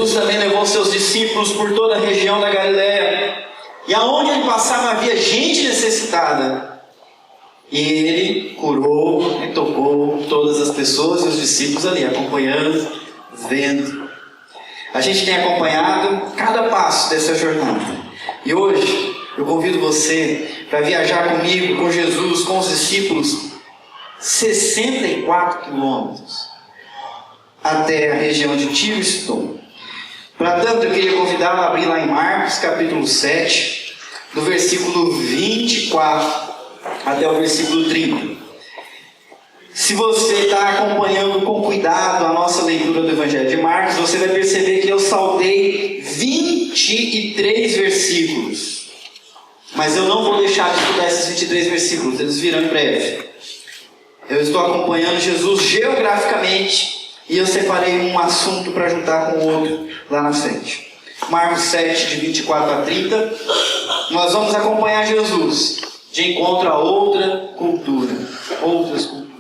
Jesus também levou seus discípulos por toda a região da Galileia, e aonde ele passava havia gente necessitada. E ele curou e tocou todas as pessoas e os discípulos ali, acompanhando, vendo. A gente tem acompanhado cada passo dessa jornada. E hoje eu convido você para viajar comigo, com Jesus, com os discípulos, 64 quilômetros até a região de Tiro e Sidom. Para tanto, eu queria convidá-lo a abrir lá em Marcos, capítulo 7, do versículo 24 até o versículo 30. Se você está acompanhando com cuidado a nossa leitura do Evangelho de Marcos, você vai perceber que eu saltei 23 versículos. Mas eu não vou deixar de estudar esses 23 versículos, eles virão em breve. Eu estou acompanhando Jesus geograficamente e eu separei um assunto para juntar com o outro lá na frente. Marcos 7, de 24 a 30, nós vamos acompanhar Jesus de encontro a outra cultura, outras culturas.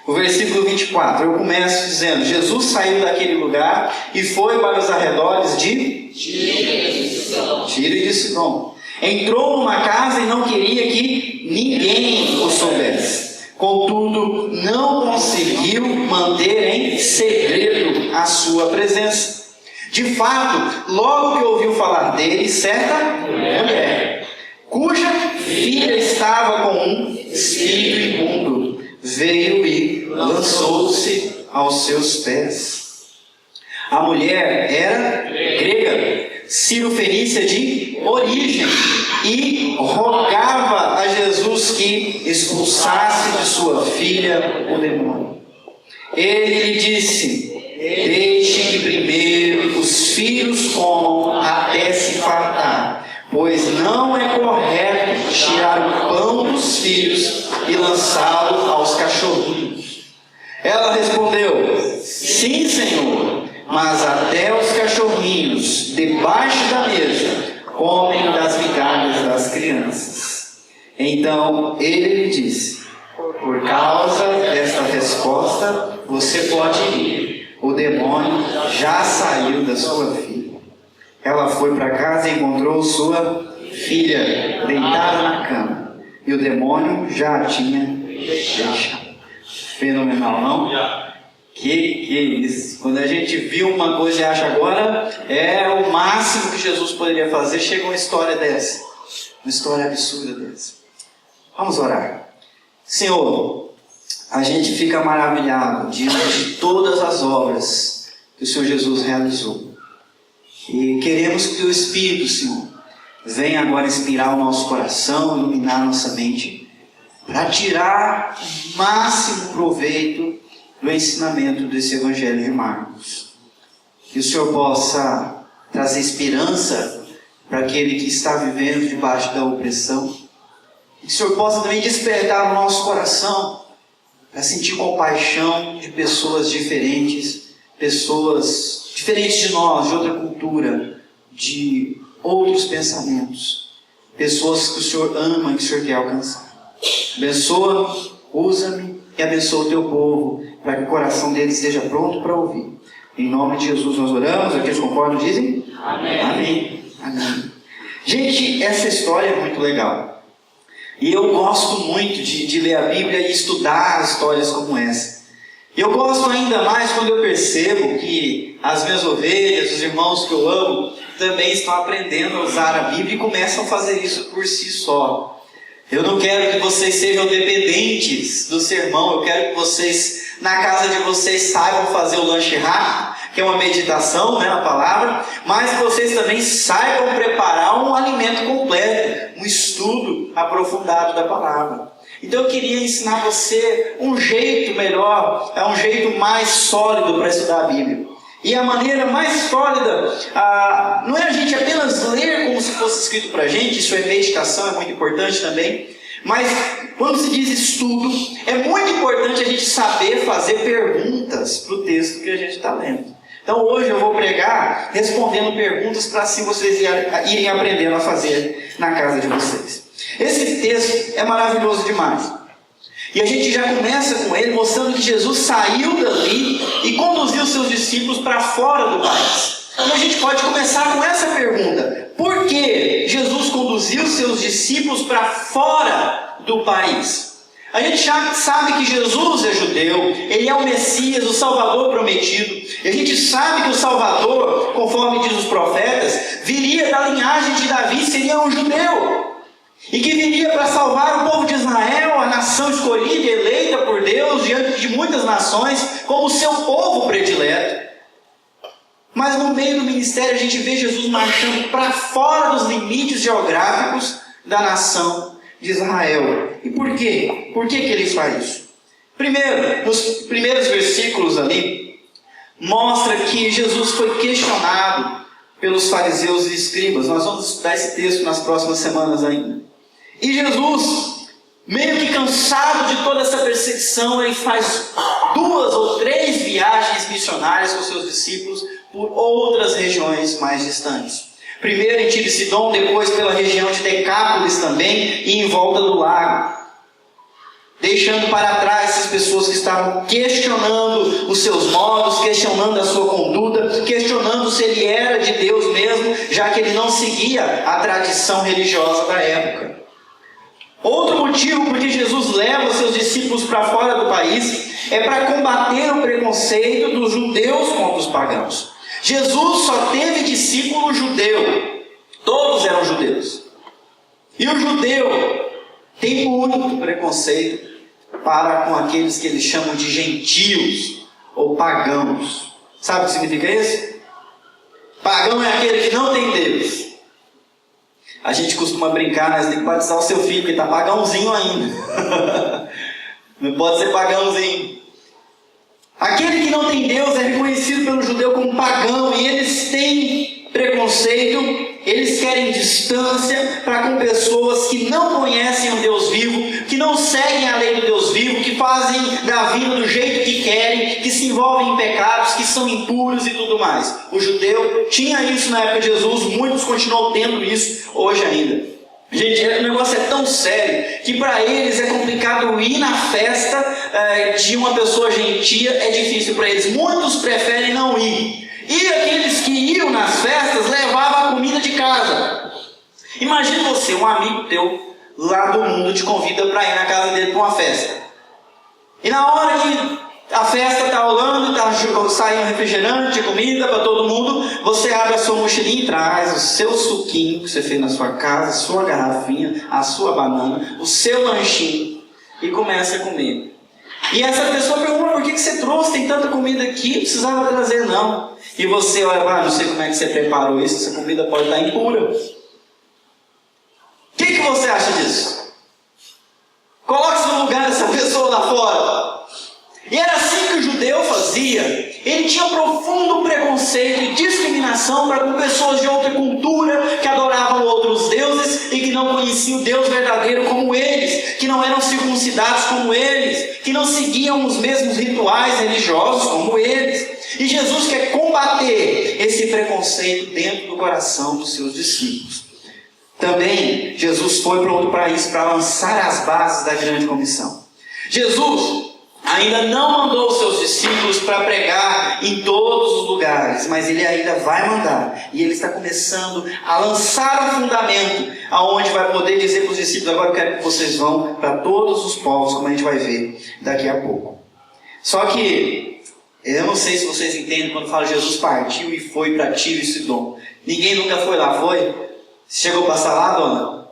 O versículo 24, eu começo dizendo: Jesus saiu daquele lugar e foi para os arredores de Tiro e de Sidom. Entrou numa casa e não queria que ninguém o soubesse. Contudo, não conseguiu manter em segredo a sua presença. De fato, logo que ouviu falar dele, certa mulher, cuja filha estava com um espírito imundo, veio e lançou-se aos seus pés. A mulher era grega, cirofenícia de origem, e rogava a Jesus que expulsasse de sua filha o demônio. Ele lhe disse: deixe que primeiro os filhos comam até se fartar, pois não é correto tirar o pão dos filhos e lançá-lo aos cachorrinhos. Ela respondeu: sim, Senhor, mas até os cachorrinhos debaixo da mesa comem das migalhas das crianças. Então ele lhe disse: por causa desta resposta você pode ir, o demônio já saiu da sua filha. Ela foi para casa e encontrou sua filha deitada na cama, e o demônio já a tinha deixado. Fenomenal, não? Que é isso? Quando a gente viu uma coisa e acha agora é o máximo que Jesus poderia fazer, chega uma história dessa, uma história absurda dessa. Vamos orar. Senhor, a gente fica maravilhado diante de todas as obras que o Senhor Jesus realizou, e queremos que o Espírito, Senhor, venha agora inspirar o nosso coração, iluminar nossa mente, para tirar o máximo proveito do ensinamento desse Evangelho de Marcos. Que o Senhor possa trazer esperança para aquele que está vivendo debaixo da opressão. Que o Senhor possa também despertar no nosso coração para sentir compaixão de pessoas diferentes de nós, de outra cultura, de outros pensamentos. Pessoas que o Senhor ama e que o Senhor quer alcançar. Abençoa, usa-me e abençoa o teu povo, para que o coração deles esteja pronto para ouvir. Em nome de Jesus nós oramos. Aqueles que concordam dizem? Amém. Amém. Amém. Gente, essa história é muito legal. E eu gosto muito de ler a Bíblia e estudar histórias como essa. E eu gosto ainda mais quando eu percebo que as minhas ovelhas, os irmãos que eu amo, também estão aprendendo a usar a Bíblia e começam a fazer isso por si só. Eu não quero que vocês sejam dependentes do sermão. Eu quero que vocês, na casa de vocês, saibam fazer o lanche rápido, que é uma meditação, né, na palavra, mas que vocês também saibam preparar um alimento completo, um estudo aprofundado da palavra. Então eu queria ensinar você um jeito melhor, um jeito mais sólido para estudar a Bíblia. E a maneira mais sólida não é a gente apenas ler como se fosse escrito para a gente, isso é meditação, é muito importante também. Mas quando se diz estudo, é muito importante a gente saber fazer perguntas para o texto que a gente está lendo. Então hoje eu vou pregar respondendo perguntas para assim vocês irem aprendendo a fazer na casa de vocês. Esse texto é maravilhoso demais. E a gente já começa com ele mostrando que Jesus saiu dali e conduziu seus discípulos para fora do país. Então a gente pode começar com essa pergunta: por que Jesus conduziu seus discípulos para fora do país? A gente já sabe que Jesus é judeu, Ele é o Messias, o Salvador prometido. E a gente sabe que o Salvador, conforme diz os profetas, viria da linhagem de Davi, seria um judeu. E que viria para salvar o povo de Israel, a nação escolhida e eleita por Deus, diante de muitas nações, como o seu povo predileto. Mas no meio do ministério a gente vê Jesus marchando para fora dos limites geográficos da nação de Israel. E por quê? Por que ele faz isso? Primeiro, nos primeiros versículos ali, mostra que Jesus foi questionado pelos fariseus e escribas. Nós vamos estudar esse texto nas próximas semanas ainda. E Jesus, meio que cansado de toda essa perseguição, ele faz 2 ou 3 viagens missionárias com seus discípulos por outras regiões mais distantes. Primeiro em Tiro e Sidom, depois pela região de Decápolis também e em volta do lago. Deixando para trás essas pessoas que estavam questionando os seus modos, questionando a sua conduta, questionando se ele era de Deus mesmo, já que ele não seguia a tradição religiosa da época. Outro motivo por que Jesus leva os seus discípulos para fora do país é para combater o preconceito dos judeus contra os pagãos. Jesus só teve discípulo judeu. Todos eram judeus. E o judeu tem muito preconceito para com aqueles que eles chamam de gentios ou pagãos. Sabe o que significa isso? Pagão é aquele que não tem Deus. A gente costuma brincar, né? Você tem que batizar o seu filho, porque está pagãozinho ainda. Não pode ser pagãozinho. Aquele que não tem Deus é reconhecido pelo judeu como pagão, e eles têm preconceito, eles querem distância para com pessoas que não conhecem o Deus vivo, que não seguem a lei do Deus vivo, que fazem da vida do jeito que querem, que se envolvem em pecados, que são impuros e tudo mais. O judeu tinha isso na época de Jesus, muitos continuam tendo isso hoje ainda. Gente, o negócio é tão sério que para eles é complicado ir na festa de uma pessoa gentia, é difícil para eles. Muitos preferem não ir. E aqueles que iam nas festas levavam a comida de casa. Imagina você, um amigo teu lá do mundo te convida para ir na casa dele para uma festa. E na hora que a festa está rolando, está saindo refrigerante, comida para todo mundo, você abre a sua mochilinha e traz o seu suquinho que você fez na sua casa, a sua garrafinha, a sua banana, o seu lanchinho e começa a comer. E essa pessoa pergunta: por que você trouxe? Tem tanta comida aqui, não precisava trazer não. E você olha: não sei como é que você preparou isso, essa comida pode estar impura. O que você acha disso? Coloque-se no lugar dessa pessoa lá fora. E era assim que o judeu fazia. Ele tinha profundo preconceito e discriminação para com pessoas de outra cultura, que adoravam outros deuses e que não conheciam o Deus verdadeiro como eles, que não eram circuncidados como eles, que não seguiam os mesmos rituais religiosos como eles. E Jesus quer combater esse preconceito dentro do coração dos seus discípulos. Também Jesus foi para outro país para lançar as bases da grande comissão. Jesus ainda não mandou os seus discípulos para pregar em todos os lugares, mas ele ainda vai mandar. E ele está começando a lançar o fundamento, aonde vai poder dizer para os discípulos: agora eu quero que vocês vão para todos os povos, como a gente vai ver daqui a pouco. Só que eu não sei se vocês entendem quando fala Jesus partiu e foi para Tiro e Sidom. Ninguém nunca foi lá, foi? Chegou a passar lá, dona?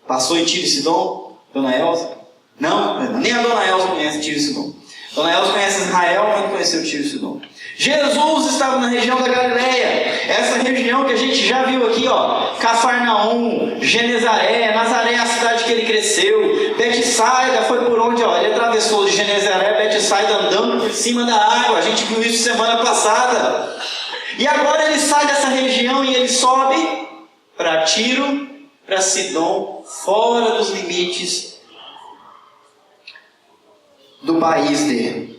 Passou em Tiro e Sidom, dona Elza? Não, nem a dona Elza conhece Tiro e Sidom. Dona Elza conhece Israel, mas não conheceu Tiro e Sidom. Jesus estava na região da Galileia, essa região que a gente já viu aqui, ó, Cafarnaum, Genezaré, Nazaré é a cidade que ele cresceu, Betsaida foi por onde, ó, ele atravessou de Genezaré, Betsaida andando por cima da água, a gente viu isso semana passada. E agora ele sai dessa região e ele sobe para Tiro, para Sidom, fora dos limites do país dele.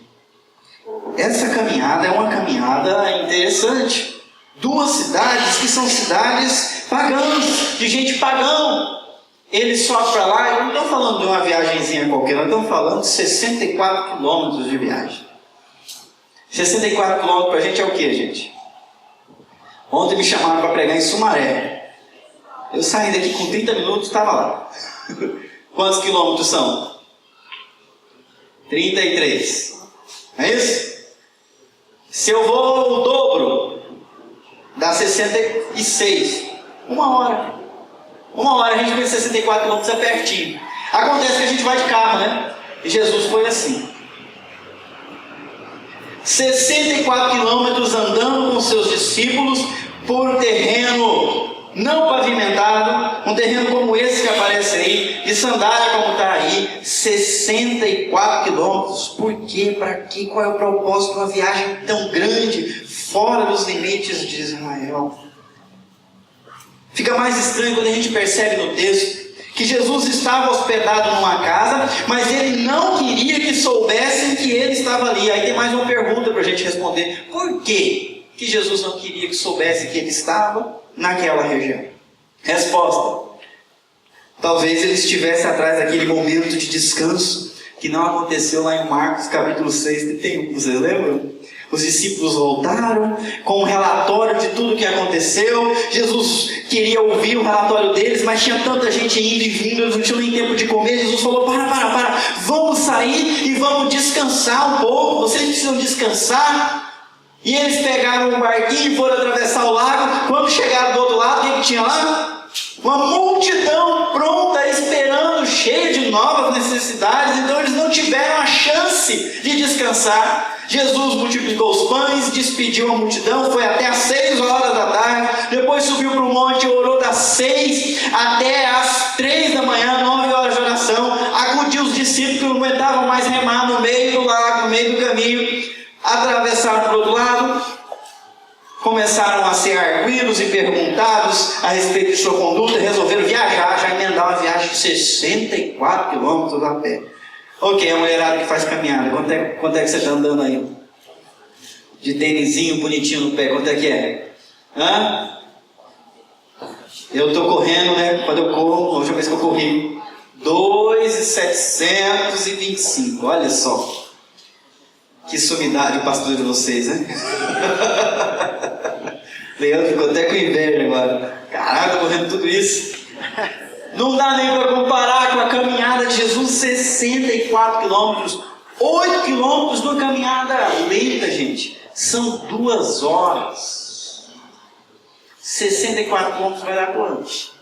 Essa caminhada é uma caminhada interessante. 2 cidades que são cidades pagãs, de gente pagão. Ele sobe para lá, eu não estou falando de uma viagenzinha qualquer, nós estamos falando de 64 quilômetros de viagem. 64 quilômetros para a gente é o que, gente? Ontem me chamaram para pregar em Sumaré. Eu saí daqui com 30 minutos, estava lá. Quantos quilômetros são? 33. É isso? Se eu vou o dobro, dá 66. 1 hora. 1 hora, a gente vê 64 quilômetros, é pertinho. Acontece que a gente vai de carro, né? E Jesus foi assim. 64 quilômetros andando com seus discípulos por um terreno não pavimentado, um terreno como esse que aparece aí, de sandália como está aí, 64 quilômetros. Por quê? Para quê? Qual é o propósito de uma viagem tão grande, fora dos limites de Israel? Fica mais estranho quando a gente percebe no texto que Jesus estava hospedado numa casa, mas ele não queria que soubessem que ele estava ali. Aí tem mais uma pergunta para a gente responder. Por quê que Jesus não queria que soubesse que ele estava naquela região? Resposta: talvez ele estivesse atrás daquele momento de descanso que não aconteceu lá em Marcos capítulo 6, 31. Vocês lembram? Os discípulos voltaram com um relatório de tudo o que aconteceu. Jesus queria ouvir o relatório deles, mas tinha tanta gente indo e vindo, eles não tinham nem tempo de comer. Jesus falou: para, vamos sair e vamos descansar um pouco, vocês precisam descansar. E eles pegaram um barquinho e foram atravessar o lago. Quando chegaram do outro lado, o que tinha lá? Uma multidão pronta, esperando, cheia de novas necessidades. Então eles não tiveram a chance de descansar. Jesus multiplicou os pães, despediu a multidão, foi até às 6 horas da tarde, depois subiu para o monte, orou das 6 até às 3 da manhã, 9 horas de oração, acudiu os discípulos que não aguentavam mais remar no meio do lago, no meio do caminho, atravessaram para o outro lado, começaram a ser arguidos e perguntados a respeito de sua conduta, resolveram viajar, já emendar uma viagem de 64 quilômetros a pé. Ok, a mulherada que faz caminhada, quanto é que você está andando aí? De tênisinho bonitinho no pé, quanto é que é? Hã? Eu estou correndo, né? Quando eu corro, a última vez que eu corri, 2.725, olha só. Que sumidade o pastor de vocês, né? Leandro ficou até com inveja agora. Caraca, estou correndo tudo isso. Não dá nem para comparar com a caminhada de Jesus, 64 quilômetros. 8 quilômetros numa caminhada lenta, gente. São 2 horas. 64 quilômetros vai dar quanto?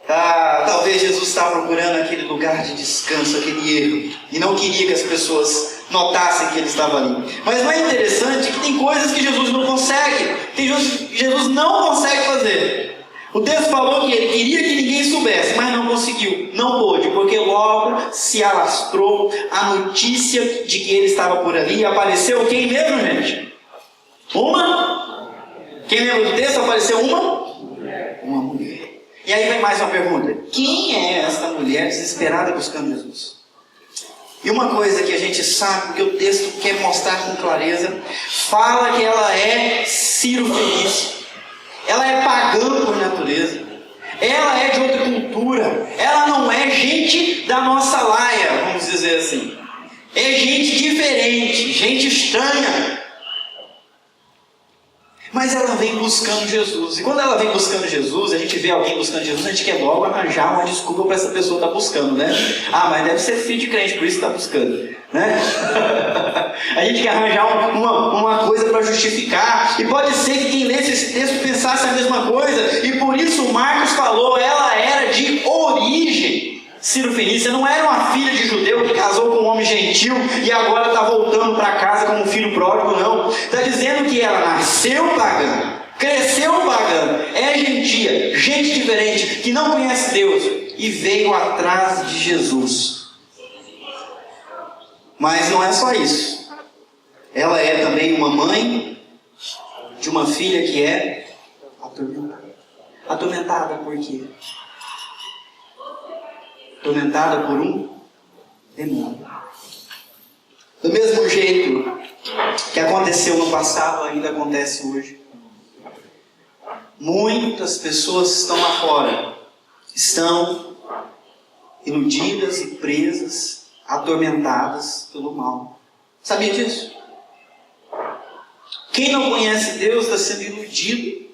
Talvez Jesus estava procurando aquele lugar de descanso, aquele erro, e não queria que as pessoas notassem que ele estava ali. Mas não é interessante que tem coisas que Jesus não consegue, Jesus não consegue fazer. O texto falou que ele queria que ninguém soubesse, mas não conseguiu, não pôde, porque logo se alastrou a notícia de que ele estava por ali, e apareceu quem mesmo, gente? Quem lembra do texto? Apareceu uma mulher. E aí vem mais uma pergunta: quem é esta mulher desesperada buscando Jesus? E uma coisa que a gente sabe, porque o texto quer mostrar com clareza, fala que ela é cirofenícia, ela é pagã por natureza, ela é de outra cultura, ela não é gente da nossa laia, vamos dizer assim, é gente diferente, gente estranha. Mas ela vem buscando Jesus. E quando ela vem buscando Jesus, a gente vê alguém buscando Jesus, a gente quer logo arranjar uma desculpa para essa pessoa estar buscando, né? Mas deve ser filho de crente, por isso está buscando, né? A gente quer arranjar uma coisa para justificar. E pode ser que quem lesse esse texto pensasse a mesma coisa. E por isso Marcos falou, ela era de origem cirofenícia, não era uma filha de judeu que casou com um homem gentil e agora está voltando para casa como filho pródigo, não. Está dizendo que ela nasceu pagã, cresceu pagã, é gentia, gente diferente, que não conhece Deus e veio atrás de Jesus. Mas não é só isso. Ela é também uma mãe de uma filha que é atormentada. Atormentada por quê? Atormentada por um demônio. Do mesmo jeito que aconteceu no passado, ainda acontece hoje. Muitas pessoas estão lá fora, estão iludidas e presas, atormentadas pelo mal. Sabia disso? Quem não conhece Deus está sendo iludido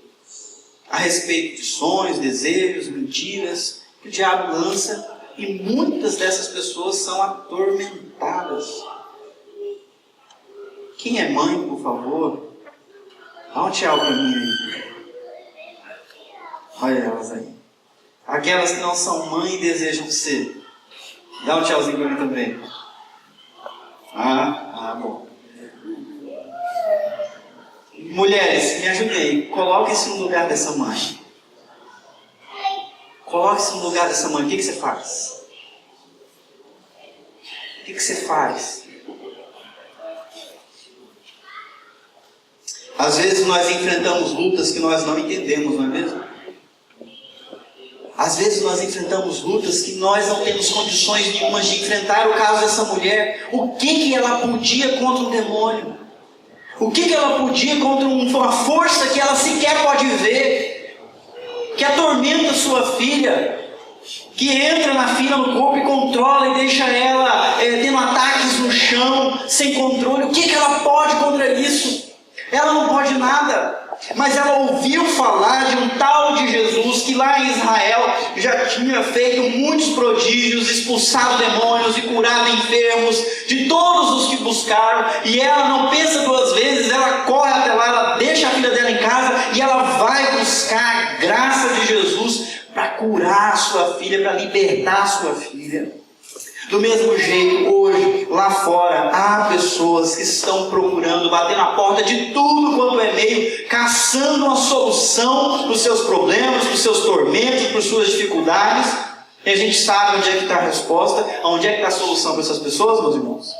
a respeito de sonhos, desejos, mentiras que o diabo lança, e muitas dessas pessoas são atormentadas. Quem é mãe, por favor, dá um tchau para mim aí. Olha elas aí. Aquelas que não são mãe e desejam ser. Dá um tchauzinho para mim também. Bom. Mulheres, me ajudem. Coloque-se no lugar dessa mãe. Coloque-se no lugar dessa mãe. O que você faz? O que você faz? Às vezes nós enfrentamos lutas que nós não entendemos, não é mesmo? Às vezes nós enfrentamos lutas que nós não temos condições nenhumas de enfrentar. O caso dessa mulher, o que ela podia contra um demônio? O que ela podia contra uma força que ela sequer pode ver, que atormenta sua filha, que entra na filha no corpo e controla e deixa ela tendo ataques no chão, sem controle? O que ela pode contra isso? Ela não pode nada. Mas ela ouviu falar de um tal de Jesus que lá em Israel já tinha feito muitos prodígios, expulsado demônios e curado enfermos, de todos os que buscaram. E ela não pensa duas vezes, ela corre até lá, ela deixa a filha dela em casa e ela vai buscar a graça de Jesus para curar a sua filha, para libertar a sua filha. Do mesmo jeito, hoje, lá fora, há pessoas que estão procurando, batendo na porta de tudo quanto é meio, caçando uma solução para os seus problemas, para os seus tormentos, para as suas dificuldades. E a gente sabe onde é que está a resposta, onde é que está a solução para essas pessoas, meus irmãos?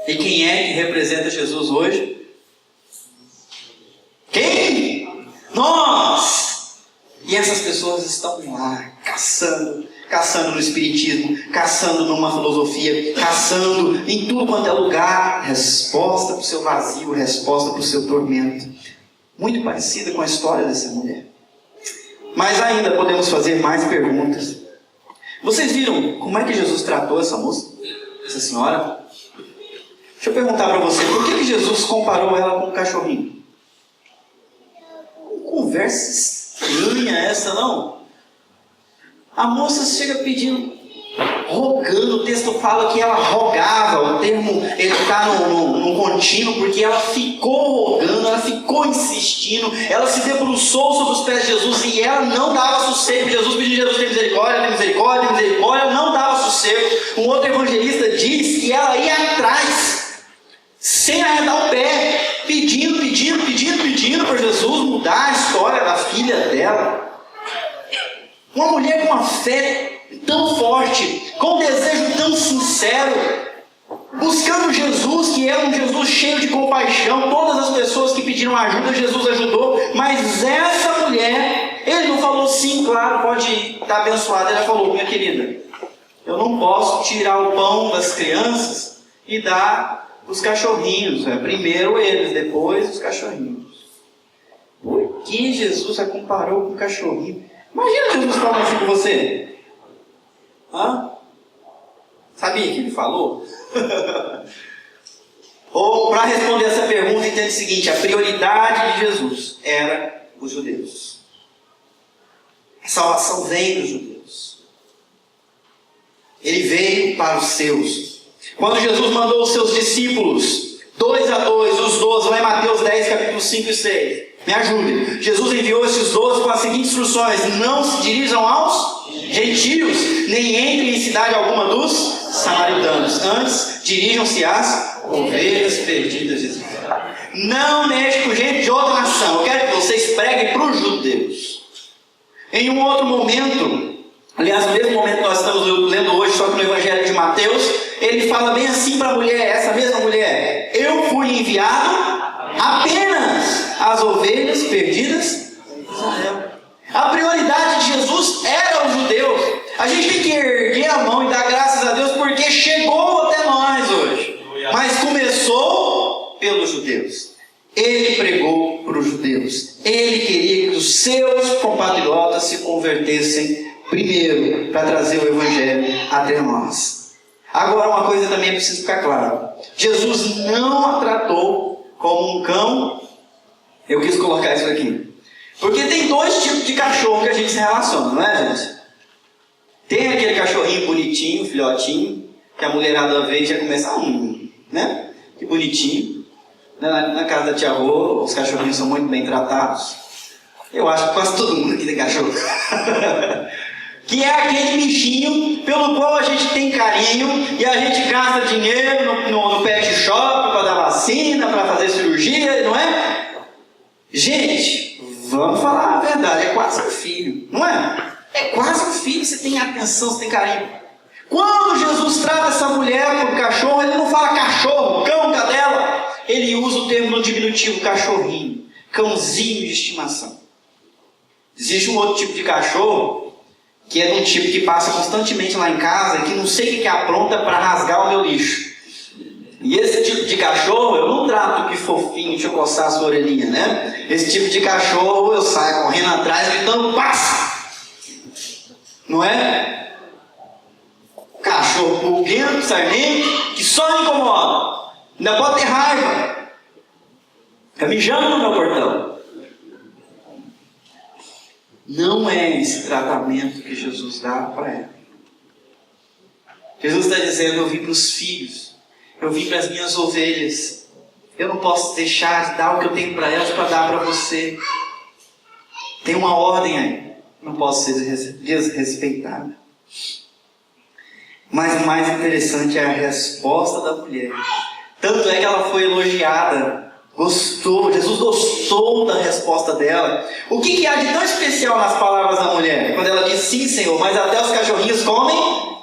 E quem é que representa Jesus hoje? Quem? Nós! E essas pessoas estão lá, caçando no espiritismo, caçando numa filosofia, caçando em tudo quanto é lugar, resposta para o seu vazio, resposta para o seu tormento. Muito parecida com a história dessa mulher. Mas ainda podemos fazer mais perguntas. Vocês viram como é que Jesus tratou essa moça? Essa senhora? Deixa eu perguntar para você, por que Jesus comparou ela com um cachorrinho? Conversa estranha essa, não? A moça chega pedindo, rogando. O texto fala que ela rogava. O termo, ele está num contínuo, porque ela ficou rogando, ela ficou insistindo, ela se debruçou sobre os pés de Jesus e ela não dava sossego. Jesus pediu: Jesus, tem misericórdia, tem misericórdia, tem misericórdia. Não dava sossego. Um outro evangelista diz que ela ia atrás, sem arredar o pé, pedindo para Jesus mudar a história da filha dela. Uma mulher com uma fé tão forte, com um desejo tão sincero, buscando Jesus, que é um Jesus cheio de compaixão. Todas as pessoas que pediram ajuda, Jesus ajudou. Mas essa mulher, ele não falou sim, claro, pode ir, está abençoada. Ele falou: minha querida, eu não posso tirar o pão das crianças e dar os cachorrinhos. Primeiro eles, depois os cachorrinhos. Por que Jesus a comparou com o cachorrinho? Imagina Jesus falando assim com você. Sabia que ele falou? Ou, para responder essa pergunta, entende o seguinte: a prioridade de Jesus era os judeus. A salvação vem dos judeus. Ele veio para os seus. Quando Jesus mandou os seus discípulos, 2 a 2, os 12, lá em Mateus 10, capítulo 5 e 6. Me ajude. Jesus enviou esses 12 com as seguintes instruções: não se dirijam aos gentios, nem entrem em cidade alguma dos samaritanos. Antes, dirijam-se às ovelhas perdidas de Israel. Não mexe com gente de outra nação. Eu quero que vocês preguem para os judeus. Em um outro momento, aliás, no mesmo momento que nós estamos lendo hoje, só que no Evangelho de Mateus, ele fala bem assim para a mulher, essa mesma mulher: eu fui enviado apenas às ovelhas perdidas de Israel. A prioridade de Jesus era os judeus. A gente tem que erguer a mão e dar graças a Deus, porque chegou até nós hoje. Mas começou pelos judeus. Ele pregou para os judeus. Ele queria que os seus compatriotas se convertessem primeiro, para trazer o Evangelho até nós. Agora, uma coisa também precisa ficar clara: Jesus não a tratou como um cão. Eu quis colocar isso aqui. Porque tem dois tipos de cachorro que a gente se relaciona, não é, gente? Tem aquele cachorrinho bonitinho, filhotinho, que a mulherada vê e já começa, né? Que bonitinho. Na casa da tia Rô, os cachorrinhos são muito bem tratados. Eu acho que quase todo mundo aqui tem cachorro. Que é aquele bichinho pelo qual a gente tem carinho e a gente gasta dinheiro no pet shop para dar vacina, para fazer cirurgia, não é? Gente, vamos falar a verdade, é quase um filho, não é? É quase um filho, você tem atenção, você tem carinho. Quando Jesus trata essa mulher por cachorro, ele não fala cachorro, cão, cadela. Ele usa o termo no diminutivo cachorrinho, cãozinho de estimação. Existe um outro tipo de cachorro, que é de um tipo que passa constantemente lá em casa, que não sei o que apronta para rasgar o meu lixo. E esse tipo de cachorro, eu não trato que fofinho, deixa eu coçar a sua orelhinha, né? Esse tipo de cachorro, eu saio correndo atrás, gritando, passa! Não é? Cachorro pulguento, sarnento, que só me incomoda. Ainda pode ter raiva. Fica mijando no meu portão. Não é esse tratamento que Jesus dá para ela. Jesus está dizendo, eu vim para os filhos. Eu vim para as minhas ovelhas. Eu não posso deixar de dar o que eu tenho para elas para dar para você. Tem uma ordem aí. Não posso ser desrespeitada. Mas o mais interessante é a resposta da mulher. Tanto é que ela foi elogiada. Gostou, Jesus gostou da resposta dela. O que há de tão especial nas palavras da mulher? Quando ela diz, sim, Senhor, mas até os cachorrinhos comem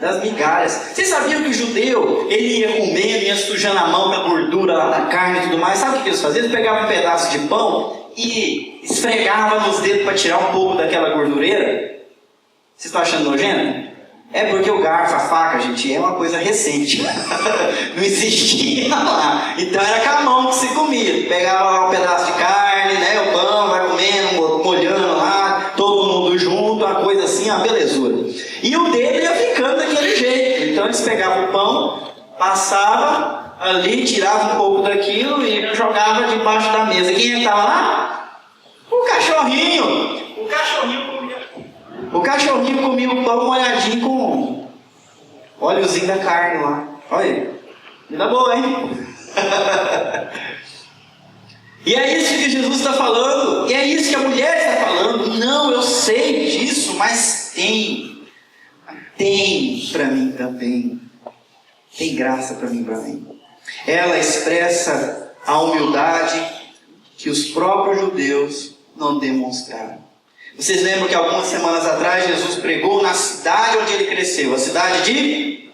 das migalhas. Vocês sabiam que o judeu, ele ia comendo, ia sujando a mão com a gordura lá da carne e tudo mais? Sabe o que eles faziam? Eles pegavam um pedaço de pão e esfregavam nos dedos para tirar um pouco daquela gordureira. Vocês estão achando nojento? É porque o garfo, a faca, gente, é uma coisa recente. Não existia lá. Então era com a mão que se comia. Pegava lá um pedaço de carne, né, o pão, vai comendo, molhando lá, todo mundo junto, uma coisa assim, uma belezura. E o dele ia ficando daquele jeito. Então eles pegavam o pão, passavam ali, tiravam um pouco daquilo e jogavam debaixo da mesa. Quem é que estava lá? O cachorrinho. O cachorrinho comia o pão molhadinho com óleozinho da carne lá. Olha aí. Ainda boa, hein? E é isso que Jesus está falando. E é isso que a mulher está falando. Não, eu sei disso, mas tem para mim também. Tem graça para mim também. Ela expressa a humildade que os próprios judeus não demonstraram. Vocês lembram que algumas semanas atrás Jesus pregou na cidade onde ele cresceu, a cidade de...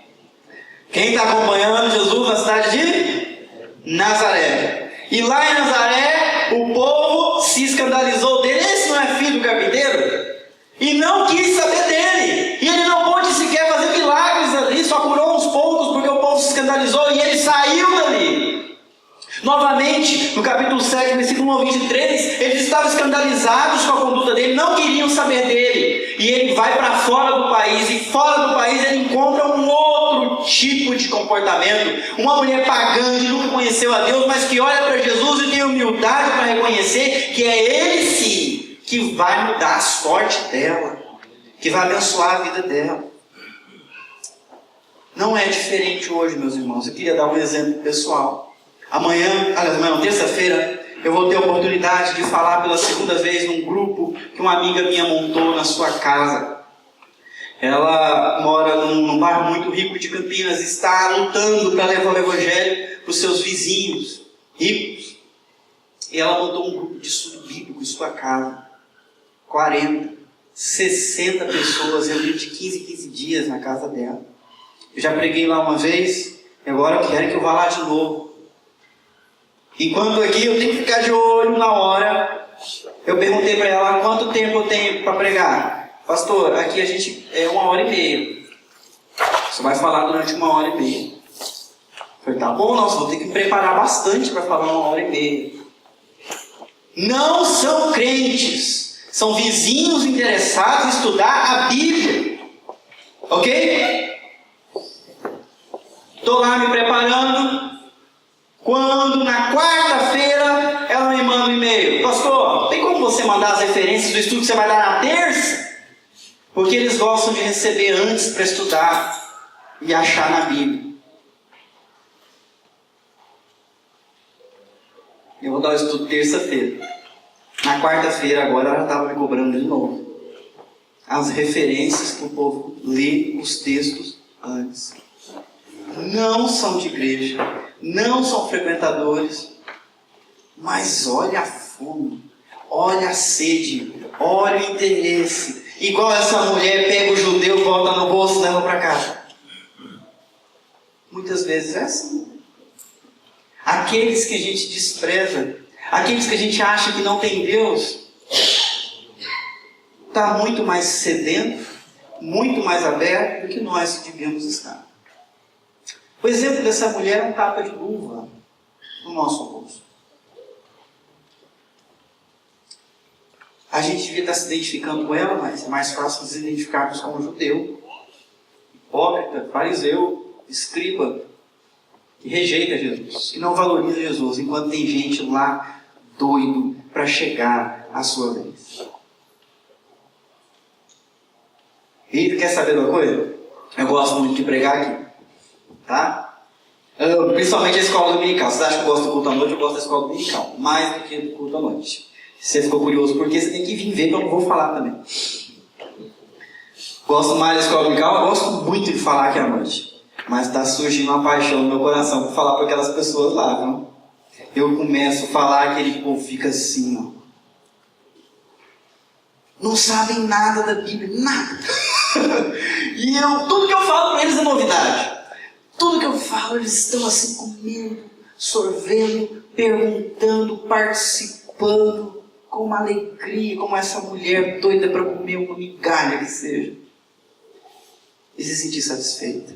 Quem está acompanhando Jesus na cidade de Nazaré. E lá em Nazaré, o povo se escandalizou dele. Esse não é filho do carpinteiro? E não quis saber dele. E ele não pôde sequer fazer milagres ali, só curou uns poucos porque o povo se escandalizou e ele saiu dali. Novamente, no capítulo 7, versículo 23, eles estavam escandalizados com a conduta dele, não queriam saber dele. E ele vai para fora do país, e fora do país ele encontra um outro tipo de comportamento. Uma mulher pagã que nunca conheceu a Deus, mas que olha para Jesus e tem humildade para reconhecer que é ele sim que vai mudar a sorte dela, que vai abençoar a vida dela. Não é diferente hoje, meus irmãos. Eu queria dar um exemplo pessoal. Amanhã, terça-feira, eu vou ter a oportunidade de falar pela segunda vez num grupo que uma amiga minha montou na sua casa. Ela mora num bairro muito rico de Campinas e está lutando para levar o evangelho para os seus vizinhos ricos. E ela montou um grupo de estudo bíblico em sua casa. 40, 60 pessoas reunidas de 15 em 15 dias na casa dela. Eu já preguei lá uma vez, e agora eu quero que eu vá lá de novo. Enquanto aqui eu tenho que ficar de olho na hora. Eu perguntei para ela quanto tempo eu tenho para pregar. Pastor, aqui a gente é 1h30. Você vai falar durante 1h30. Eu falei, tá bom, nossa, vou ter que me preparar bastante para falar 1h30. Não são crentes, são vizinhos interessados em estudar a Bíblia. Ok? Estou lá me preparando. quando na quarta-feira ela me manda um e-mail: pastor, tem como você mandar as referências do estudo que você vai dar na terça? Porque eles gostam de receber antes para estudar e achar na Bíblia. Eu vou dar o estudo terça-feira. Na quarta-feira agora ela estava me cobrando de novo as referências para o povo ler os textos antes. Não são de igreja, não são frequentadores, mas olha a fome, olha a sede, olha o interesse. Igual essa mulher pega o judeu, volta no bolso e leva para casa. Muitas vezes é assim. Aqueles que a gente despreza, aqueles que a gente acha que não tem Deus, está muito mais sedento, muito mais aberto do que nós que devíamos estar. O exemplo dessa mulher é um tapa de luva no nosso bolso. A gente devia estar se identificando com ela, mas é mais fácil nos identificarmos com o judeu, hipócrita, fariseu, escriba, que rejeita Jesus, que não valoriza Jesus, enquanto tem gente lá doido para chegar à sua vez. E quer saber de uma coisa? Eu gosto muito de pregar aqui, tá? Principalmente a escola dominical. Vocês acham que eu gosto do culto à noite? Eu gosto da escola dominical, mais do que do culto à noite. Se você ficou curioso por quê, você tem que vir ver que eu não vou falar também. Gosto mais da escola dominical, eu gosto muito de falar aqui à noite. Mas está surgindo uma paixão no meu coração por falar para aquelas pessoas lá, viu? Eu começo a falar, aquele povo fica assim, ó. Não sabem nada da Bíblia, nada. E tudo que eu falo para eles é novidade. Tudo que eu falo, eles estão assim comendo, sorvendo, perguntando, participando, com uma alegria, como essa mulher doida para comer uma migalha que seja. E se sentir satisfeita.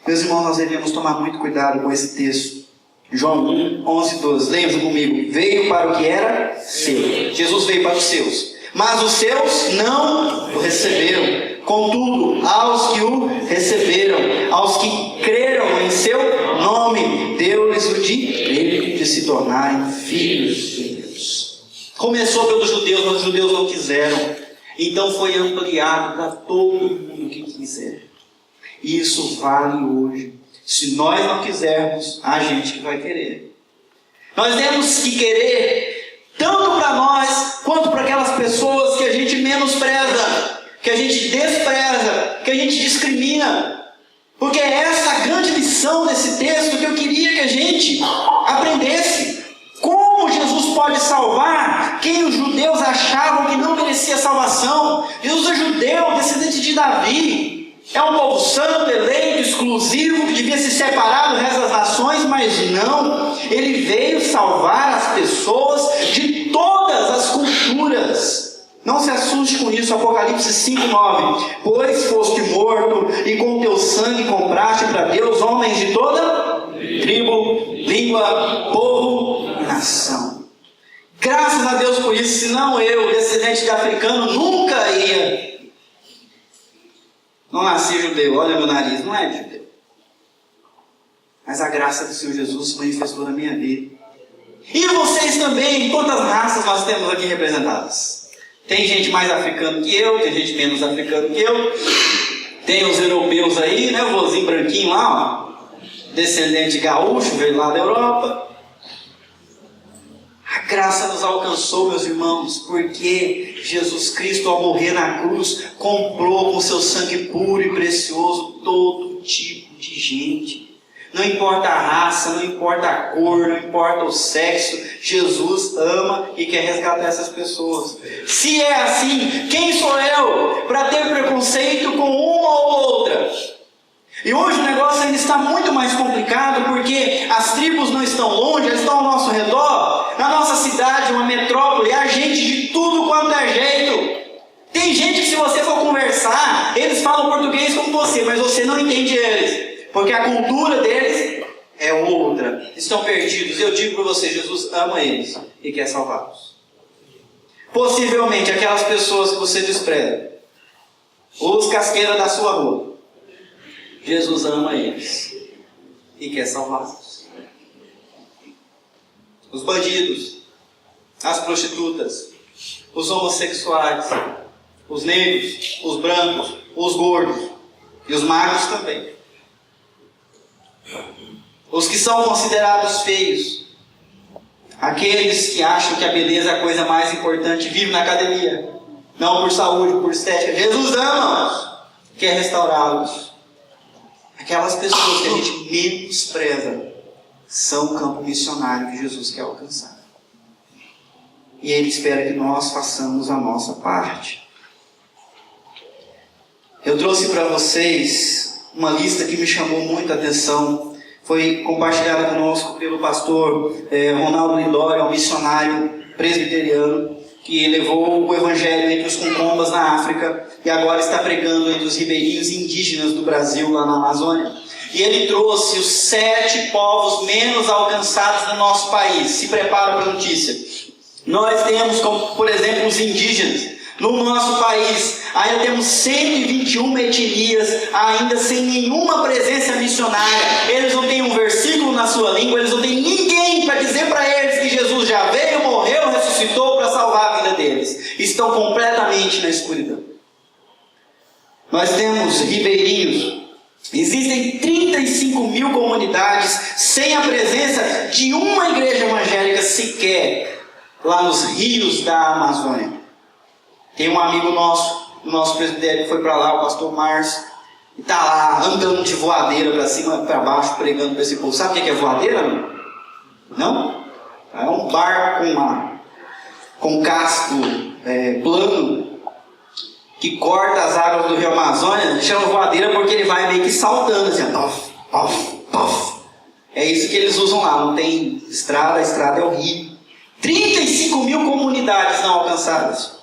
Meus irmãos, nós devemos tomar muito cuidado com esse texto. João 1, 11 e 12. Leiam comigo. Veio para o que era seu. Jesus veio para os seus. Mas os seus não o receberam. Contudo, aos que o receberam, aos que creram em seu nome, deu-lhes o direito de se tornarem filhos de Deus. Começou pelos judeus, mas os judeus não quiseram. Então foi ampliado para todo mundo que quiser. E isso vale hoje. Se nós não quisermos, há gente que vai querer. Nós temos que querer tanto para nós, quanto para aquelas pessoas que a gente menospreza, que a gente despreza, que a gente discrimina. Porque é essa a grande lição desse texto que eu queria que a gente aprendesse. Como Jesus pode salvar quem os judeus achavam que não merecia salvação? Jesus é judeu, descendente de Davi. É um povo santo, eleito, exclusivo, que devia se separar do resto das nações, mas não. Ele veio salvar as pessoas de todas as culturas. Não se assuste com isso, Apocalipse 5:9. Pois foste morto e com teu sangue compraste para Deus homens de toda tribo, língua, povo e nação. Graças a Deus por isso, senão eu, descendente de africano, nunca ia. Não nasci judeu, olha meu nariz, não é judeu. Mas a graça do Senhor Jesus se manifestou na minha vida. E vocês também, quantas raças nós temos aqui representadas? Tem gente mais africana que eu, tem gente menos africana que eu. Tem os europeus aí, né? O vozinho branquinho lá, ó, descendente gaúcho, veio lá da Europa. A graça nos alcançou, meus irmãos, porque Jesus Cristo, ao morrer na cruz, comprou com seu sangue puro e precioso todo tipo de gente. Não importa a raça, não importa a cor, não importa o sexo, Jesus ama e quer resgatar essas pessoas. Se é assim, quem sou eu para ter preconceito com uma ou outra? E hoje o negócio ainda está muito mais complicado, porque as tribos não estão longe, elas estão ao nosso redor. Na nossa cidade, uma metrópole, há gente de tudo quanto é jeito. Tem gente que, se você for conversar, eles falam português como você, mas você não entende eles, porque a cultura deles é outra. Estão perdidos. Eu digo para você, Jesus ama eles e quer salvá-los. Possivelmente aquelas pessoas que você despreza, os casqueiras da sua rua, Jesus ama eles e quer salvá-los. Os bandidos, as prostitutas, os homossexuais, os negros, os brancos, os gordos e os magros também. Os que são considerados feios, aqueles que acham que a beleza é a coisa mais importante, vivem na academia, não por saúde, por estética. Jesus ama-os, quer restaurá-los. Aquelas pessoas que a gente menospreza são o campo missionário que Jesus quer alcançar. E Ele espera que nós façamos a nossa parte. Eu trouxe para vocês uma lista que me chamou muita atenção. Foi compartilhada conosco pelo pastor Ronaldo Lidório, um missionário presbiteriano, que levou o evangelho entre os Concombas na África e agora está pregando entre os ribeirinhos indígenas do Brasil, lá na Amazônia. E ele trouxe os 7 povos menos alcançados do nosso país. Se prepara para a notícia. Nós temos, como por exemplo, os indígenas. No nosso país, ainda temos 121 etnias, ainda sem nenhuma presença missionária. Eles não têm um versículo na sua língua, eles não têm ninguém para dizer para eles que Jesus já veio, morreu, ressuscitou para salvar a vida deles. Estão completamente na escuridão. Nós temos ribeirinhos. Existem 35 mil comunidades sem a presença de uma igreja evangélica sequer lá nos rios da Amazônia. Tem um amigo nosso, do nosso presbitério, que foi para lá, o pastor Márcio, e está lá andando de voadeira para cima e para baixo, pregando para esse povo. Sabe o que é voadeira? Não? É um barco com casco plano, que corta as águas do rio Amazônia. Chama voadeira porque ele vai meio que saltando assim, tof, tof, tof. É isso que eles usam lá. Não tem estrada, a estrada é o rio. 35 mil comunidades não alcançadas.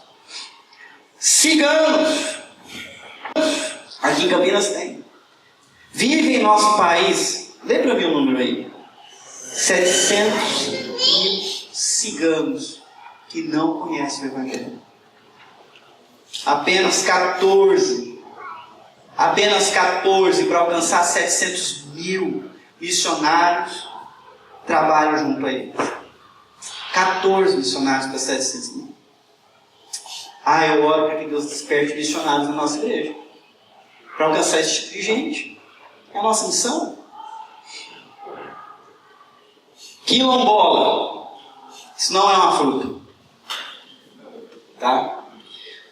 Ciganos, aqui em Campinas tem, vivem em nosso país, lê para mim o número aí, 700 mil ciganos que não conhecem o Evangelho. Apenas 14 para alcançar 700 mil missionários trabalham junto a eles. 14 missionários para 700 mil. Eu oro para que Deus desperte missionários na nossa igreja, para alcançar esse tipo de gente. É a nossa missão. Quilombola. Isso não é uma fruta. Tá?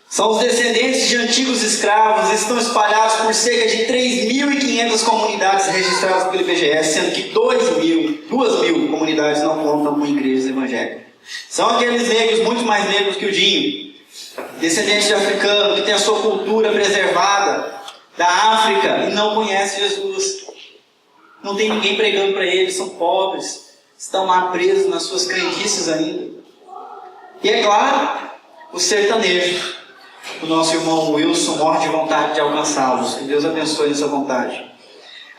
São os descendentes de antigos escravos, estão espalhados por cerca de 3.500 comunidades registradas pelo IBGE, sendo que 2.000 comunidades não contam com igrejas evangélicas. São aqueles negros, muito mais negros que o Dinho, descendentes de africano, que tem a sua cultura preservada da África e não conhece Jesus. Não tem ninguém pregando para eles, são pobres, estão lá presos nas suas crendices ainda. E é claro, os sertanejos. O nosso irmão Wilson morre de vontade de alcançá-los. Que Deus abençoe essa vontade.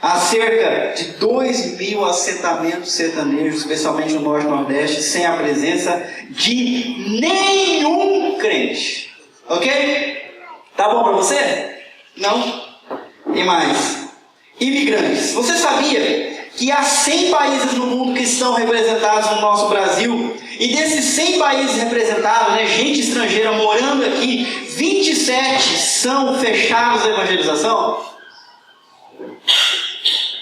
Há cerca de 2.000 assentamentos sertanejos, especialmente no Norte e Nordeste, sem a presença de nenhum crente. Ok? Tá bom para você? Não? Tem mais. Imigrantes. Você sabia que há 100 países no mundo que estão representados no nosso Brasil? E desses 100 países representados, gente estrangeira morando aqui, 27 são fechados à evangelização?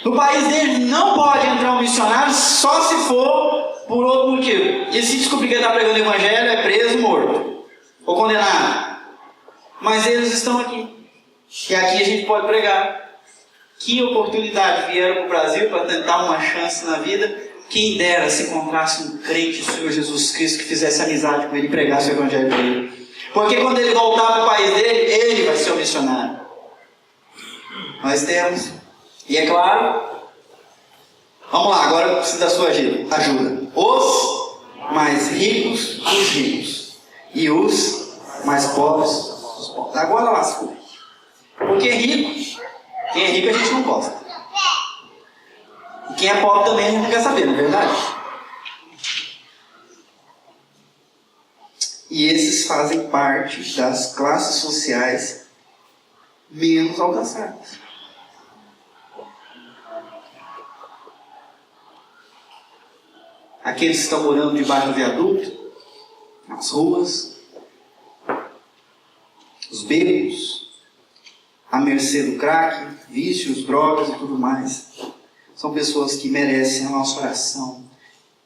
No país dele não pode entrar um missionário só se for por outro motivo. E se descobrir que ele está pregando o evangelho, é preso, morto ou condenado. Mas eles estão aqui. E aqui a gente pode pregar. Que oportunidade vieram para o Brasil para tentar uma chance na vida. Quem dera se encontrasse um crente do Senhor Jesus Cristo que fizesse amizade com ele e pregasse o evangelho para ele. Porque quando ele voltar para o país dele, ele vai ser o missionário. Nós temos. E é claro, vamos lá, agora eu preciso da sua ajuda. Os mais ricos dos ricos e os mais pobres dos pobres. Agora lascou. Porque quem é rico a gente não gosta. E quem é pobre também a gente não quer saber, não é verdade? E esses fazem parte das classes sociais menos alcançadas. aqueles que estão morando debaixo do viaduto, nas ruas, os becos, à mercê do crack, vícios, drogas e tudo mais. São pessoas que merecem a nossa oração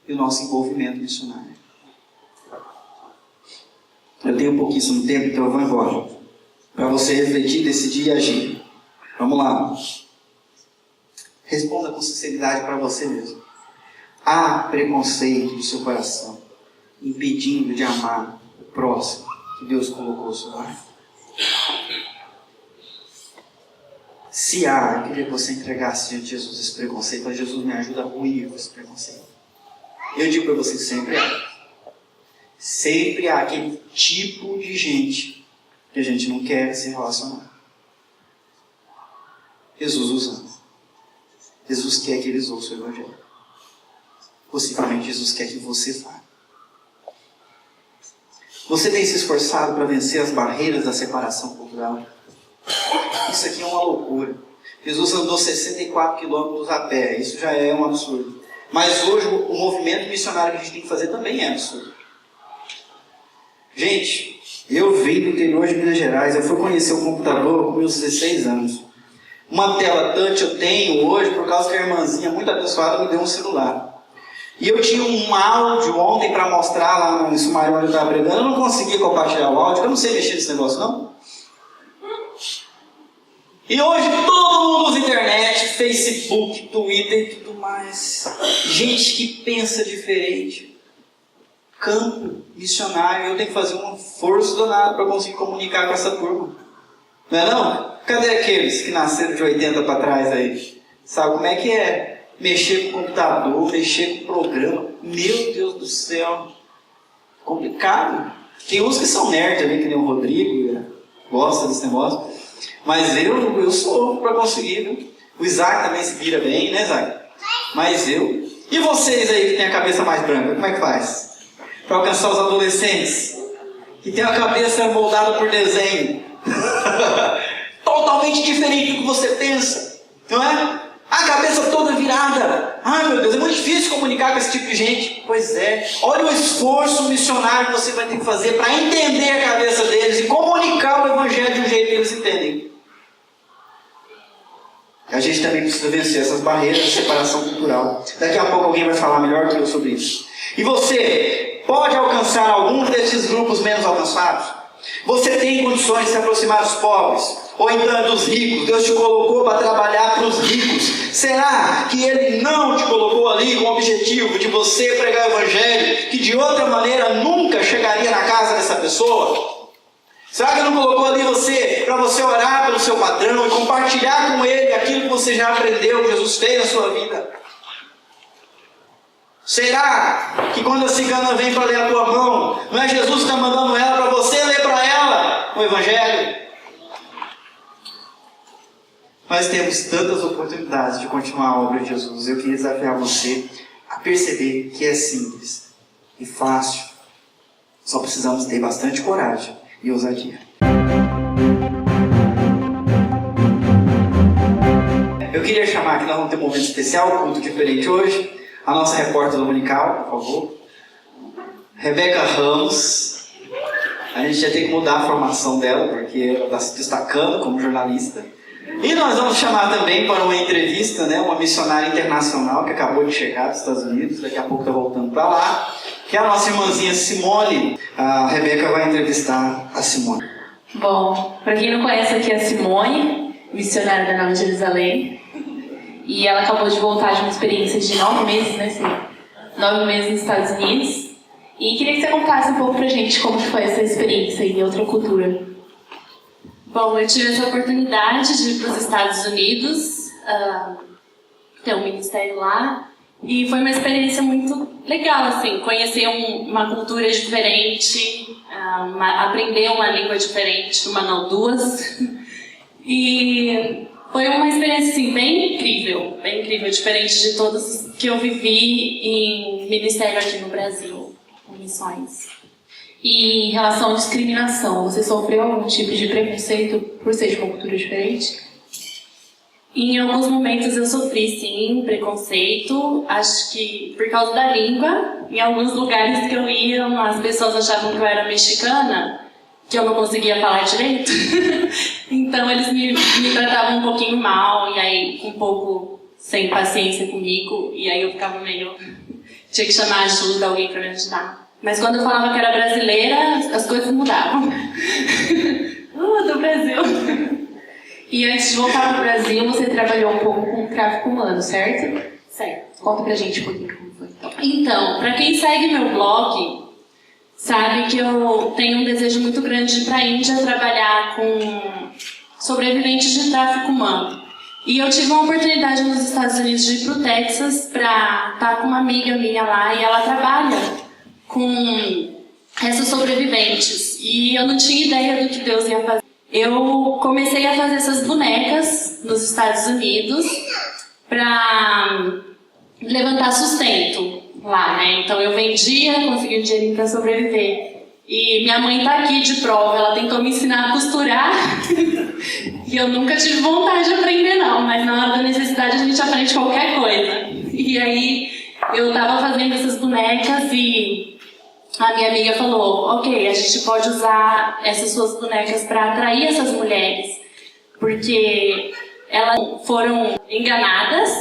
e o nosso envolvimento missionário. Eu tenho pouquíssimo tempo, então eu vou embora. Para você refletir, decidir e agir. Vamos lá. Responda com sinceridade para você mesmo. Há preconceito no seu coração, impedindo de amar o próximo que Deus colocou ao seu lado? Se há, eu queria que você entregasse diante de Jesus esse preconceito. Mas Jesus, me ajuda a ruir com esse preconceito. Eu digo para você que sempre há. Sempre há aquele tipo de gente que a gente não quer se relacionar. Jesus os ama. Jesus quer que eles ouçam o Evangelho. Possivelmente Jesus quer que você vá. Você tem se esforçado para vencer as barreiras da separação cultural? Isso aqui é uma loucura. Jesus andou 64 quilômetros a pé. Isso já é um absurdo. Mas hoje o movimento missionário que a gente tem que fazer também é absurdo. Gente, eu vim do interior de Minas Gerais. Eu fui conhecer o computador com meus 16 anos. Uma tela touch eu tenho hoje por causa que a irmãzinha muito abençoada me deu um celular. E eu tinha um áudio ontem para mostrar lá no sumário onde eu estava pregando. Eu não conseguia compartilhar o áudio, eu não sei mexer nesse negócio não. E hoje todo mundo usa internet, Facebook, Twitter e tudo mais. Gente que pensa diferente. Campo missionário, eu tenho que fazer um esforço danado para conseguir comunicar com essa turma. Não é não? Cadê aqueles que nasceram de 80 para trás aí? Sabe como é que é? Mexer com o computador, mexer com o programa. Meu Deus do céu. Complicado. Tem uns que são nerds ali, que nem o Rodrigo, gosta desse negócio. Mas eu sou para conseguir, viu? O Isaac também se vira bem, né, Isaac? Mas eu... E vocês aí que tem a cabeça mais branca, como é que faz? Para alcançar os adolescentes que tem a cabeça moldada por desenho. Totalmente diferente do que você pensa, não é? A cabeça toda virada. Ai meu Deus, é muito difícil comunicar com esse tipo de gente. Pois é, olha o esforço missionário que você vai ter que fazer para entender a cabeça deles e comunicar o Evangelho de um jeito que eles entendem. A gente também precisa vencer essas barreiras de separação cultural. Daqui a pouco alguém vai falar melhor que eu sobre isso. E você pode alcançar alguns desses grupos menos alcançados? Você tem condições de se aproximar dos pobres, ou então dos ricos? Deus te colocou para trabalhar para os ricos. Será que Ele não te colocou ali com o objetivo de você pregar o Evangelho, que de outra maneira nunca chegaria na casa dessa pessoa? Será que Ele não colocou ali você para você orar pelo seu patrão e compartilhar com ele aquilo que você já aprendeu, que Jesus fez na sua vida? Será que quando a cigana vem para ler a tua mão, não é Jesus que está mandando ela para você ler para ela o Evangelho? Nós temos tantas oportunidades de continuar a obra de Jesus. Eu queria desafiar você a perceber que é simples e fácil. Só precisamos ter bastante coragem e ousadia. Eu queria chamar aqui, nós vamos ter um momento especial, um culto diferente hoje. A nossa repórter dominical, por favor. Rebeca Ramos. A gente já tem que mudar a formação dela, porque ela está se destacando como jornalista. E nós vamos chamar também para uma entrevista, né, uma missionária internacional que acabou de chegar dos Estados Unidos, daqui a pouco está voltando para lá, que é a nossa irmãzinha Simone. A Rebeca vai entrevistar a Simone. Bom, para quem não conhece aqui é a Simone, missionária da Nova Jerusalém. E ela acabou de voltar de uma experiência de 9 meses, né, Sim? 9 meses nos Estados Unidos. E queria que você contasse um pouco pra gente como foi essa experiência em outra cultura. Bom, eu tive essa oportunidade de ir para os Estados Unidos, ter um ministério lá. E foi uma experiência muito legal, assim, conhecer uma cultura diferente, aprender uma língua diferente, uma não, duas. E... foi uma experiência assim, bem incrível, diferente de todas que eu vivi em ministério aqui no Brasil, com missões. E em relação à discriminação, você sofreu algum tipo de preconceito por ser de uma cultura diferente? Em alguns momentos eu sofri, sim, preconceito. Acho que por causa da língua. Em alguns lugares que eu ia, as pessoas achavam que eu era mexicana, que eu não conseguia falar direito. Então eles me tratavam um pouquinho mal, e aí um pouco sem paciência comigo, e aí eu ficava meio... Tinha que chamar ajuda, alguém para me ajudar. Mas quando eu falava que era brasileira, as coisas mudavam. Do Brasil. E antes de voltar para o Brasil, você trabalhou um pouco com tráfico humano, certo? Certo. Conta pra gente um pouquinho como foi. Então, para quem segue meu blog, sabe que eu tenho um desejo muito grande de ir para a Índia trabalhar com sobreviventes de tráfico humano. E eu tive uma oportunidade nos Estados Unidos de ir para o Texas para estar com uma amiga minha lá, e ela trabalha com essas sobreviventes. E eu não tinha ideia do que Deus ia fazer. Eu comecei a fazer essas bonecas nos Estados Unidos para levantar sustento lá, né? Então eu vendia, conseguia um dinheirinho para sobreviver. E minha mãe tá aqui de prova, ela tentou me ensinar a costurar. E eu nunca tive vontade de aprender não, mas na hora da necessidade a gente aprende qualquer coisa. E aí eu tava fazendo essas bonecas e a minha amiga falou, ok, a gente pode usar essas suas bonecas para atrair essas mulheres, porque elas foram enganadas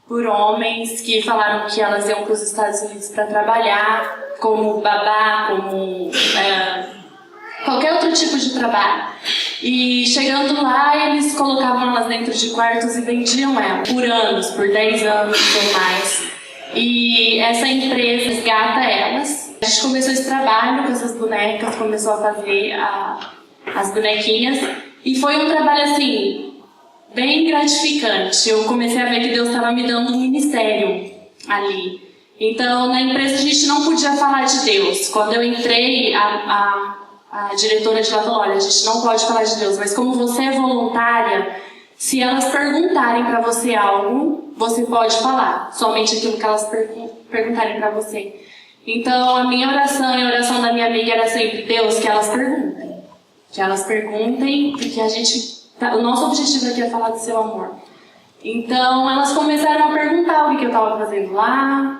por homens que falaram que elas iam para os Estados Unidos para trabalhar, como babá, como qualquer outro tipo de trabalho. E chegando lá, eles colocavam elas dentro de quartos e vendiam elas por anos, por 10 anos ou mais. E essa empresa resgata elas. A gente começou esse trabalho com essas bonecas, começou a fazer as bonequinhas. E foi um trabalho, assim, bem gratificante. Eu comecei a ver que Deus estava me dando um ministério ali. Então, na empresa a gente não podia falar de Deus. Quando eu entrei, a diretora de lá falou, olha, a gente não pode falar de Deus, mas como você é voluntária, se elas perguntarem para você algo, você pode falar. Somente aquilo que elas perguntarem para você. Então, a minha oração e a oração da minha amiga era sempre, Deus, que elas perguntem. Que elas perguntem, porque o nosso objetivo aqui é falar do seu amor. Então, elas começaram a perguntar o que eu estava fazendo lá,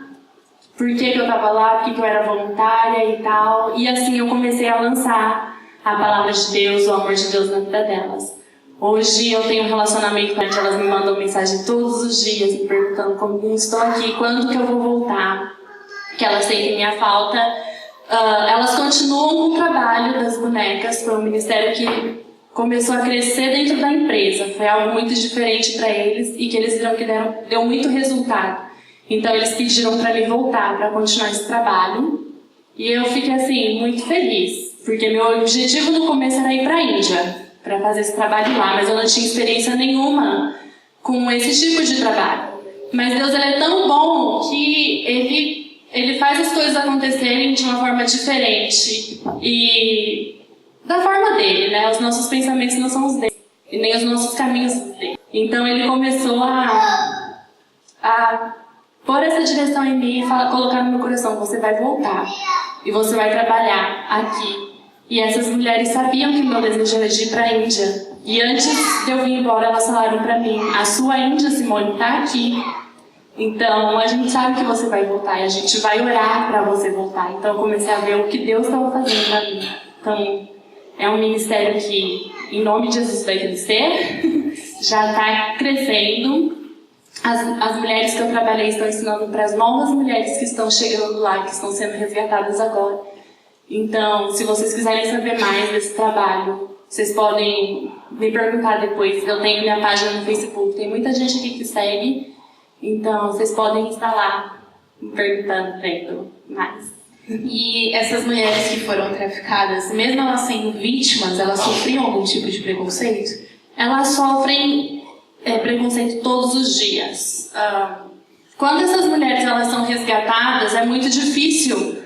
por que eu estava lá, por que eu era voluntária e tal. E assim eu comecei a lançar a palavra de Deus, o amor de Deus na vida delas. Hoje eu tenho um relacionamento com elas, elas me mandam mensagem todos os dias, me perguntando como estou aqui, quando que eu vou voltar, que elas sentem minha falta. Elas continuam com o trabalho das bonecas, foi um ministério que começou a crescer dentro da empresa. Foi algo muito diferente para eles e que eles viram que deu muito resultado. Então eles pediram para me voltar, para continuar esse trabalho. E eu fiquei assim, muito feliz, porque meu objetivo no começo era ir para a Índia, para fazer esse trabalho lá, mas eu não tinha experiência nenhuma com esse tipo de trabalho. Mas Deus, ele é tão bom que ele faz as coisas acontecerem de uma forma diferente e da forma dele, né? Os nossos pensamentos não são os dele, e nem os nossos caminhos dele. Então ele começou a pôr essa direção em mim e colocar no meu coração, você vai voltar e você vai trabalhar aqui. E essas mulheres sabiam que o meu desejo era de ir para a Índia. E antes de eu vir embora, elas falaram para mim, a sua Índia, Simone, está aqui. Então, a gente sabe que você vai voltar e a gente vai orar para você voltar. Então, eu comecei a ver o que Deus estava fazendo na mim. Então, é um ministério que, em nome de Jesus, vai crescer. Já está crescendo. As mulheres que eu trabalhei estão ensinando para as novas mulheres que estão chegando lá, que estão sendo resgatadas agora. Então, se vocês quiserem saber mais desse trabalho, vocês podem me perguntar depois. Eu tenho minha página no Facebook, tem muita gente aqui que segue. Então, vocês podem estar lá me perguntando, vendo mais. E essas mulheres que foram traficadas, mesmo elas sendo vítimas, elas sofriam algum tipo de preconceito? Elas sofrem preconceito todos os dias. Quando essas mulheres elas são resgatadas, é muito difícil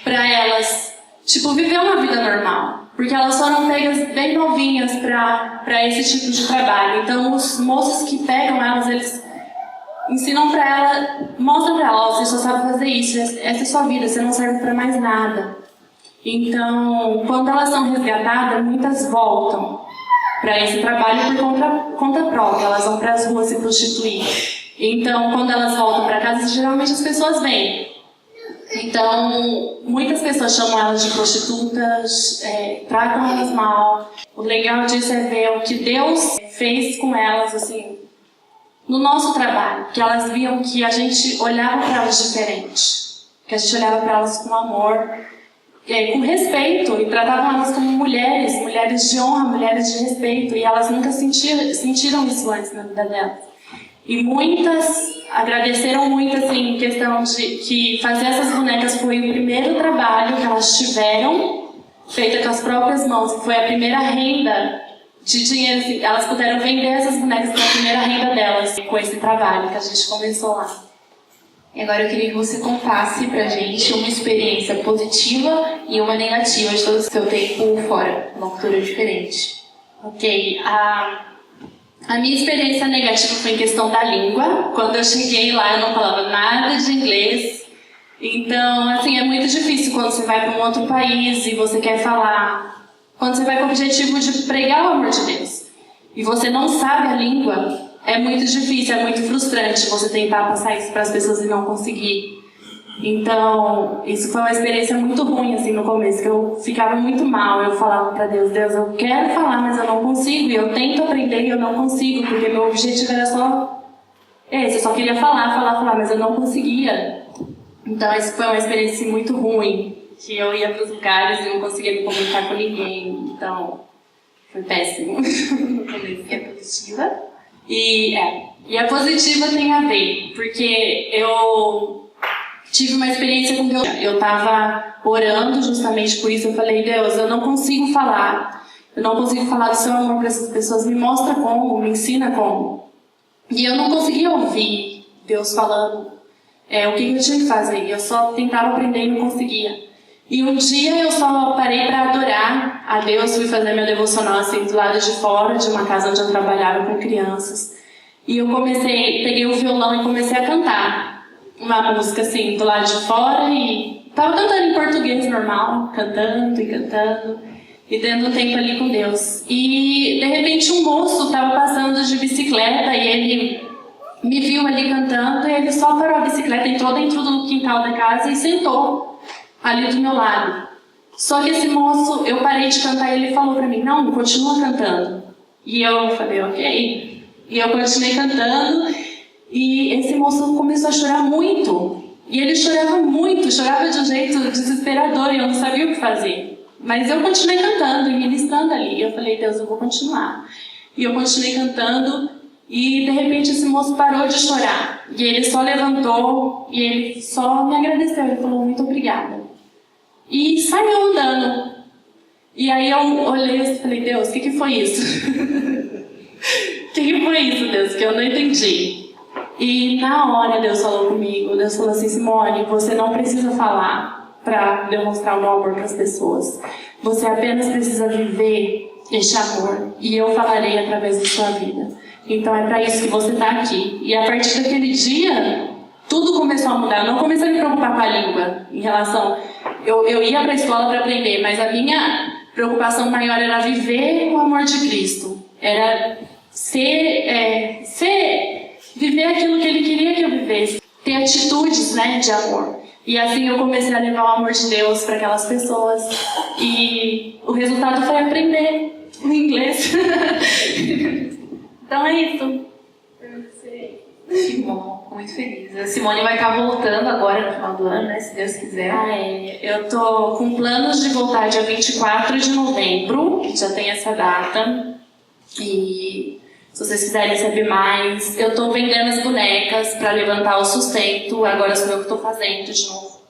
para elas viver uma vida normal. Porque elas foram pegas bem novinhas para esse tipo de trabalho. Então, os moços que pegam elas, eles ensinam para ela, mostram para ela, você só sabe fazer isso, essa é a sua vida, você não serve para mais nada. Então, quando elas são resgatadas, muitas voltam. para esse trabalho por conta própria, elas vão para as ruas se prostituir. Então, quando elas voltam para casa, geralmente as pessoas vêm. Então, muitas pessoas chamam elas de prostitutas, tratam elas mal. O legal disso é ver o que Deus fez com elas, assim, no nosso trabalho, que elas viam que a gente olhava para elas diferente, que a gente olhava para elas com amor, com respeito, e tratavam elas como mulheres de honra, mulheres de respeito, e elas nunca sentiram isso antes na vida delas. E muitas agradeceram muito, assim, em questão de que fazer essas bonecas foi o primeiro trabalho que elas tiveram, feita com as próprias mãos, foi a primeira renda de dinheiro, assim, elas puderam vender essas bonecas para a primeira renda delas, com esse trabalho que a gente começou lá. E agora eu queria que você contasse pra gente uma experiência positiva e uma negativa de todo o seu tempo fora, uma cultura diferente. Ok, a minha experiência negativa foi em questão da língua. Quando eu cheguei lá, eu não falava nada de inglês. Então, assim, é muito difícil quando você vai para um outro país e você quer falar. Quando você vai com o objetivo de pregar o amor de Deus e você não sabe a língua, é muito difícil, é muito frustrante você tentar passar isso para as pessoas e não conseguir. Então, isso foi uma experiência muito ruim, assim, no começo, que eu ficava muito mal. Eu falava para Deus, eu quero falar, mas eu não consigo. E eu tento aprender e eu não consigo, porque meu objetivo era só esse. Eu só queria falar, mas eu não conseguia. Então, isso foi uma experiência muito ruim, que eu ia para os lugares e não conseguia me comunicar com ninguém. Então, foi péssimo. E a positiva? E a positiva tem a ver, porque eu tive uma experiência com Deus. Eu estava orando justamente por isso. Eu falei, Deus, eu não consigo falar. Eu não consigo falar do seu amor para essas pessoas. Me mostra como, me ensina como. E eu não conseguia ouvir Deus falando o que eu tinha que fazer. Eu só tentava aprender e não conseguia. E um dia eu só parei para adorar a Deus. Fui fazer meu devocional assim, do lado de fora de uma casa onde eu trabalhava com crianças. E eu peguei o violão e comecei a cantar uma música assim, do lado de fora, e estava cantando em português normal, cantando e dando um tempo ali com Deus. E de repente um moço estava passando de bicicleta e ele me viu ali cantando, e ele só parou a bicicleta, entrou dentro do quintal da casa e sentou ali do meu lado. Só que esse moço, eu parei de cantar e ele falou para mim, não, continua cantando. E eu falei, ok. E eu continuei cantando. E esse moço começou a chorar muito. E ele chorava muito, chorava de um jeito desesperador, e eu não sabia o que fazer. Mas eu continuei cantando e ministrando ali. E eu falei, Deus, eu vou continuar. E eu continuei cantando, e de repente esse moço parou de chorar. E ele só levantou, e ele só me agradeceu. Ele falou, muito obrigada. E saiu andando. E aí eu olhei e falei, Deus, o que foi isso? O que foi isso, Deus, que eu não entendi? E na hora Deus falou comigo, Deus falou assim, Simone, você não precisa falar para demonstrar o meu amor para as pessoas. Você apenas precisa viver este amor, e eu falarei através da sua vida. Então é para isso que você está aqui. E a partir daquele dia, tudo começou a mudar. Eu não comecei a me preocupar com a língua, em relação... Eu ia para a escola para aprender, mas a minha preocupação maior era viver o amor de Cristo. Era viver aquilo que Ele queria que eu vivesse. Ter atitudes, de amor. E assim eu comecei a levar o amor de Deus para aquelas pessoas. E o resultado foi aprender o inglês. Então é isso. Que bom, muito feliz. A Simone vai estar voltando agora no final do ano, né? Se Deus quiser. Eu tô com planos de voltar dia 24 de novembro, já tem essa data. E se vocês quiserem saber mais, eu tô vendendo as bonecas para levantar o sustento. Agora sou eu que estou fazendo de novo.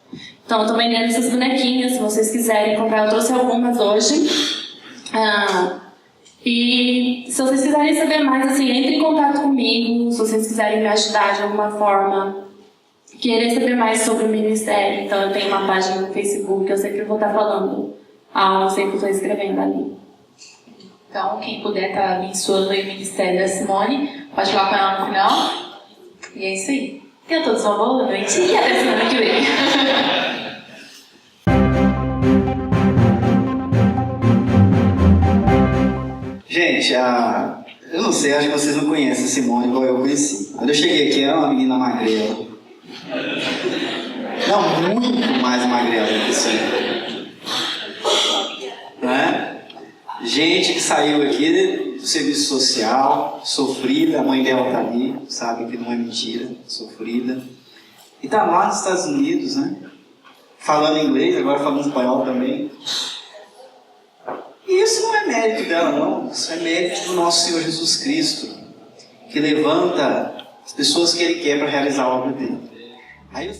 Então eu tô vendendo essas bonequinhas, se vocês quiserem comprar. Eu trouxe algumas hoje. E se vocês quiserem saber mais, assim, entre em contato comigo. Se vocês quiserem me ajudar de alguma forma, querer saber mais sobre o ministério, então eu tenho uma página no Facebook, eu sempre vou estar falando algo, sempre estou escrevendo ali. Então, quem puder estar abençoando aí o ministério da Simone, pode falar com ela no final. E é isso aí. Tenham todos uma boa noite e até semana que vem. Gente, eu não sei, acho que vocês não conhecem a Simone igual eu conheci. Quando eu cheguei aqui, era uma menina magrela. Não, muito mais magrela que isso aí. Né? Gente que saiu aqui do serviço social, sofrida, a mãe dela tá ali, sabe que não é mentira, sofrida. E tá lá nos Estados Unidos, né? Falando inglês, agora falando espanhol também. E isso não é mérito dela, não. Isso é mérito do nosso Senhor Jesus Cristo, que levanta as pessoas que Ele quer para realizar a obra dele. Aí